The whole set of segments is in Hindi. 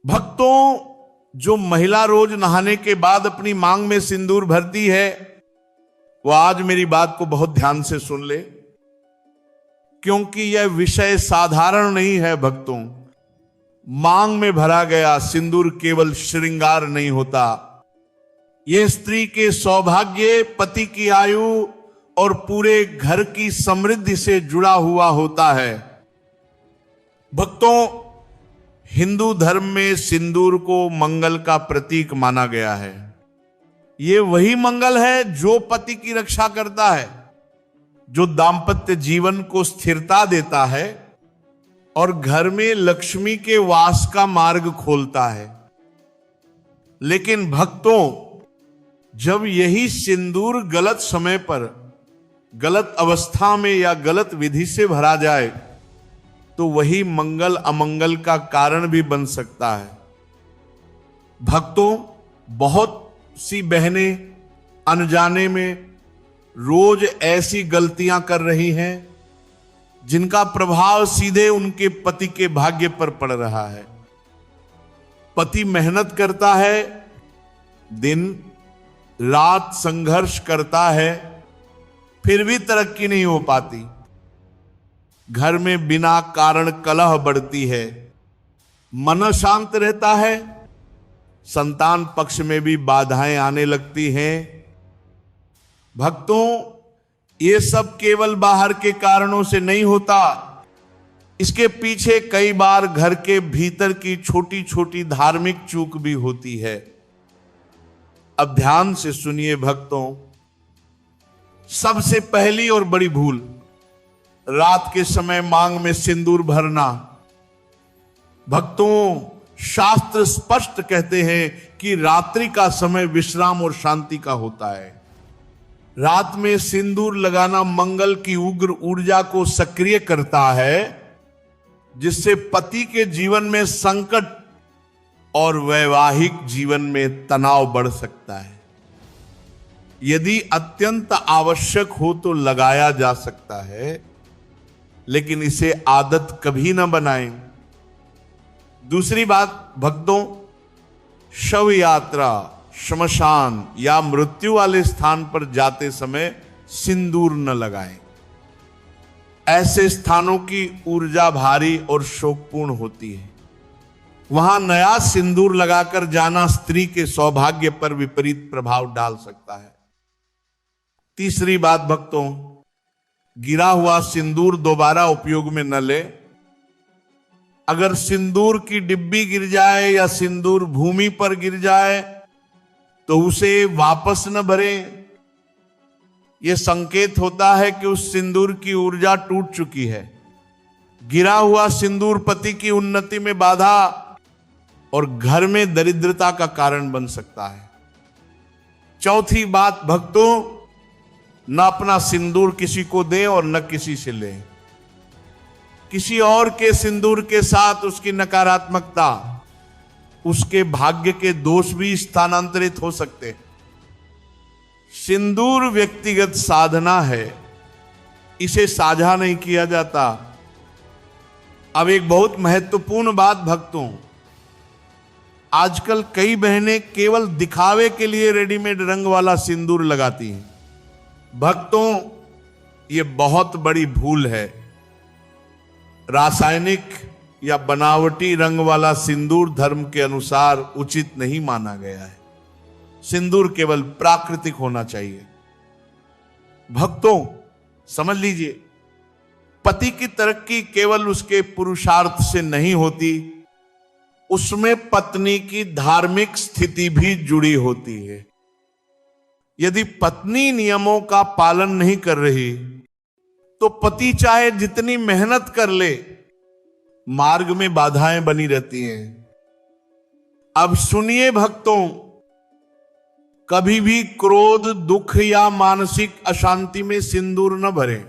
भक्तों, जो महिला रोज नहाने के बाद अपनी मांग में सिंदूर भरती है, वो आज मेरी बात को बहुत ध्यान से सुन ले, क्योंकि यह विषय साधारण नहीं है। भक्तों, मांग में भरा गया सिंदूर केवल श्रृंगार नहीं होता, यह स्त्री के सौभाग्य, पति की आयु और पूरे घर की समृद्धि से जुड़ा हुआ होता है। भक्तों, हिंदू धर्म में सिंदूर को मंगल का प्रतीक माना गया है। यह वही मंगल है जो पति की रक्षा करता है, जो दांपत्य जीवन को स्थिरता देता है और घर में लक्ष्मी के वास का मार्ग खोलता है। लेकिन भक्तों, जब यही सिंदूर गलत समय पर, गलत अवस्था में या गलत विधि से भरा जाए तो वही मंगल अमंगल का कारण भी बन सकता है। भक्तों, बहुत सी बहनें अनजाने में रोज ऐसी गलतियां कर रही हैं जिनका प्रभाव सीधे उनके पति के भाग्य पर पड़ रहा है। पति मेहनत करता है, दिन रात संघर्ष करता है, फिर भी तरक्की नहीं हो पाती। घर में बिना कारण कलह बढ़ती है, मन शांत रहता है, संतान पक्ष में भी बाधाएं आने लगती हैं। भक्तों, ये सब केवल बाहर के कारणों से नहीं होता, इसके पीछे कई बार घर के भीतर की छोटी छोटी धार्मिक चूक भी होती है। अब ध्यान से सुनिए भक्तों, सबसे पहली और बड़ी भूल, रात के समय मांग में सिंदूर भरना। भक्तों, शास्त्र स्पष्ट कहते हैं कि रात्रि का समय विश्राम और शांति का होता है। रात में सिंदूर लगाना मंगल की उग्र ऊर्जा को सक्रिय करता है, जिससे पति के जीवन में संकट और वैवाहिक जीवन में तनाव बढ़ सकता है। यदि अत्यंत आवश्यक हो तो लगाया जा सकता है, लेकिन इसे आदत कभी ना बनाएं। दूसरी बात भक्तों, शव यात्रा, श्मशान या मृत्यु वाले स्थान पर जाते समय सिंदूर न लगाएं। ऐसे स्थानों की ऊर्जा भारी और शोकपूर्ण होती है। वहां नया सिंदूर लगाकर जाना स्त्री के सौभाग्य पर विपरीत प्रभाव डाल सकता है। तीसरी बात भक्तों, गिरा हुआ सिंदूर दोबारा उपयोग में न ले। अगर सिंदूर की डिब्बी गिर जाए या सिंदूर भूमि पर गिर जाए तो उसे वापस न भरें। यह संकेत होता है कि उस सिंदूर की ऊर्जा टूट चुकी है। गिरा हुआ सिंदूर पति की उन्नति में बाधा और घर में दरिद्रता का कारण बन सकता है। चौथी बात भक्तों, न अपना सिंदूर किसी को दें और न किसी से लें। किसी और के सिंदूर के साथ उसकी नकारात्मकता, उसके भाग्य के दोष भी स्थानांतरित हो सकते हैं। सिंदूर व्यक्तिगत साधना है, इसे साझा नहीं किया जाता। अब एक बहुत महत्वपूर्ण बात भक्तों, आजकल कई बहनें केवल दिखावे के लिए रेडीमेड रंग वाला सिंदूर लगाती हैं। भक्तों, यह बहुत बड़ी भूल है। रासायनिक या बनावटी रंग वाला सिंदूर धर्म के अनुसार उचित नहीं माना गया है। सिंदूर केवल प्राकृतिक होना चाहिए। भक्तों, समझ लीजिए, पति की तरक्की केवल उसके पुरुषार्थ से नहीं होती, उसमें पत्नी की धार्मिक स्थिति भी जुड़ी होती है। यदि पत्नी नियमों का पालन नहीं कर रही तो पति चाहे जितनी मेहनत कर ले, मार्ग में बाधाएं बनी रहती हैं। अब सुनिए भक्तों, कभी भी क्रोध, दुख या मानसिक अशांति में सिंदूर न भरें।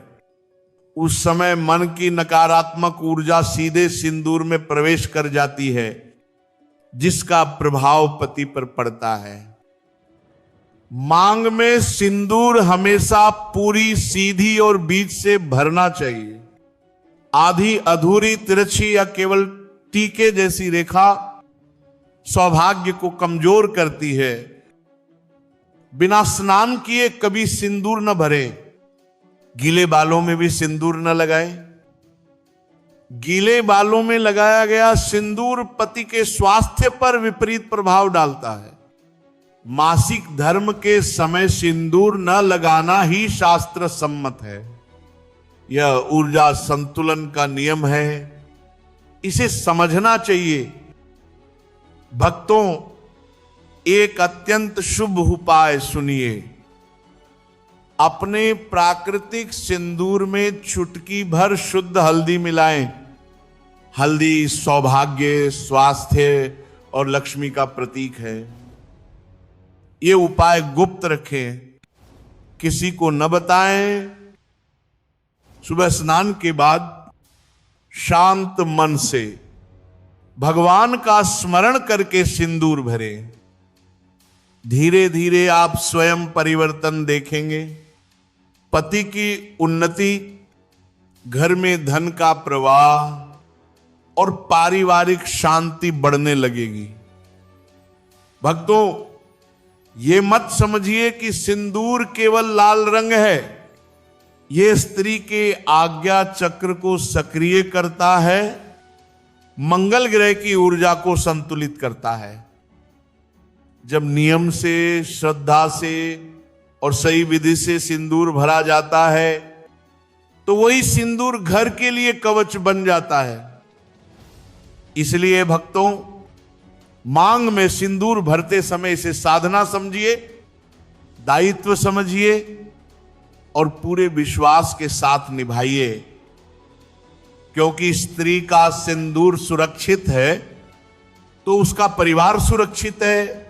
उस समय मन की नकारात्मक ऊर्जा सीधे सिंदूर में प्रवेश कर जाती है, जिसका प्रभाव पति पर पड़ता है। मांग में सिंदूर हमेशा पूरी, सीधी और बीच से भरना चाहिए। आधी, अधूरी, तिरछी या केवल टीके जैसी रेखा सौभाग्य को कमजोर करती है। बिना स्नान किए कभी सिंदूर न भरे, गीले बालों में भी सिंदूर न लगाए। गीले बालों में लगाया गया सिंदूर पति के स्वास्थ्य पर विपरीत प्रभाव डालता है। मासिक धर्म के समय सिंदूर न लगाना ही शास्त्र सम्मत है। यह ऊर्जा संतुलन का नियम है, इसे समझना चाहिए। भक्तों, एक अत्यंत शुभ उपाय सुनिए। अपने प्राकृतिक सिंदूर में चुटकी भर शुद्ध हल्दी मिलाएं। हल्दी सौभाग्य, स्वास्थ्य और लक्ष्मी का प्रतीक है। ये उपाय गुप्त रखें, किसी को न बताएं। सुबह स्नान के बाद शांत मन से भगवान का स्मरण करके सिंदूर भरें। धीरे धीरे आप स्वयं परिवर्तन देखेंगे। पति की उन्नति, घर में धन का प्रवाह और पारिवारिक शांति बढ़ने लगेगी। भक्तों, ये मत समझिए कि सिंदूर केवल लाल रंग है। ये स्त्री के आज्ञा चक्र को सक्रिय करता है, मंगल ग्रह की ऊर्जा को संतुलित करता है। जब नियम से, श्रद्धा से और सही विधि से सिंदूर भरा जाता है तो वही सिंदूर घर के लिए कवच बन जाता है। इसलिए भक्तों, मांग में सिंदूर भरते समय इसे साधना समझिए, दायित्व समझिए और पूरे विश्वास के साथ निभाइए। क्योंकि स्त्री का सिंदूर सुरक्षित है तो उसका परिवार सुरक्षित है,